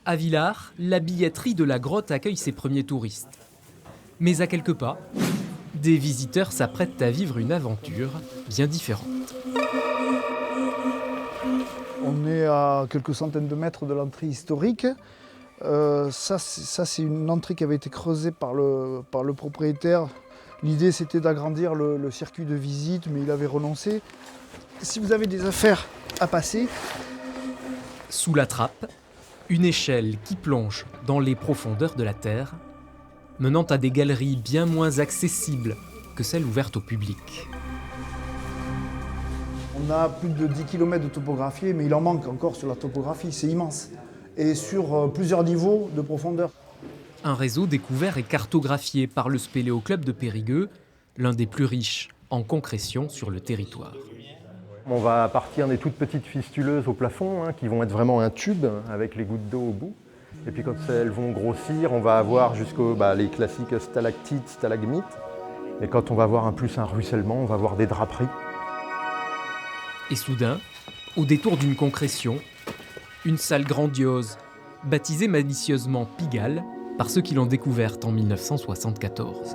À Villars, la billetterie de la grotte accueille ses premiers touristes. Mais à quelques pas, des visiteurs s'apprêtent à vivre une aventure bien différente. On est à quelques centaines de mètres de l'entrée historique. Ça, c'est une entrée qui avait été creusée par le propriétaire. L'idée, c'était d'agrandir le circuit de visite, mais il avait renoncé. Si vous avez des affaires à passer... Sous la trappe, une échelle qui plonge dans les profondeurs de la terre, menant à des galeries bien moins accessibles que celles ouvertes au public. On a plus de 10 km de topographiés, mais il en manque encore sur la topographie, c'est immense. Et sur plusieurs niveaux de profondeur. Un réseau découvert et cartographié par le Spéléoclub de Périgueux, l'un des plus riches en concrétion sur le territoire. On va partir des toutes petites fistuleuses au plafond, qui vont être vraiment un tube avec les gouttes d'eau au bout. Et puis quand elles vont grossir, on va avoir jusqu'aux les classiques stalactites, stalagmites. Et quand on va avoir un ruissellement, on va avoir des draperies. Et soudain, au détour d'une concrétion, une salle grandiose, baptisée malicieusement Pigalle par ceux qui l'ont découverte en 1974.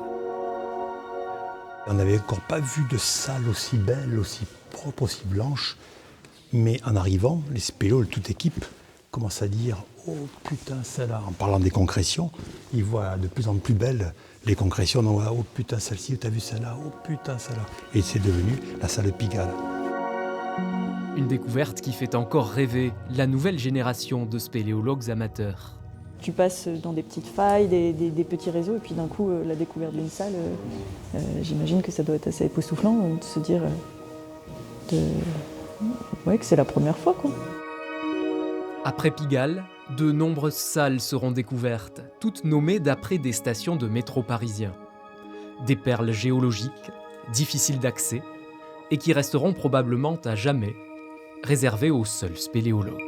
On n'avait encore pas vu de salle aussi belle, aussi propre, aussi blanche. Mais en arrivant, les spélos, toute équipe, commencent à dire « Oh putain, celle-là !» En parlant des concrétions, ils voient de plus en plus belles les concrétions. On voit « Oh putain, celle-ci, t'as vu celle-là ? Oh putain, celle-là !» Et c'est devenu la salle Pigalle. Une découverte qui fait encore rêver la nouvelle génération de spéléologues amateurs. Tu passes dans des petites failles, des petits réseaux, et puis d'un coup, la découverte d'une salle, j'imagine que ça doit être assez époustouflant de se dire que c'est la première fois, quoi. Après Pigalle, de nombreuses salles seront découvertes, toutes nommées d'après des stations de métro parisiens. Des perles géologiques, difficiles d'accès, et qui resteront probablement à jamais réservées aux seuls spéléologues.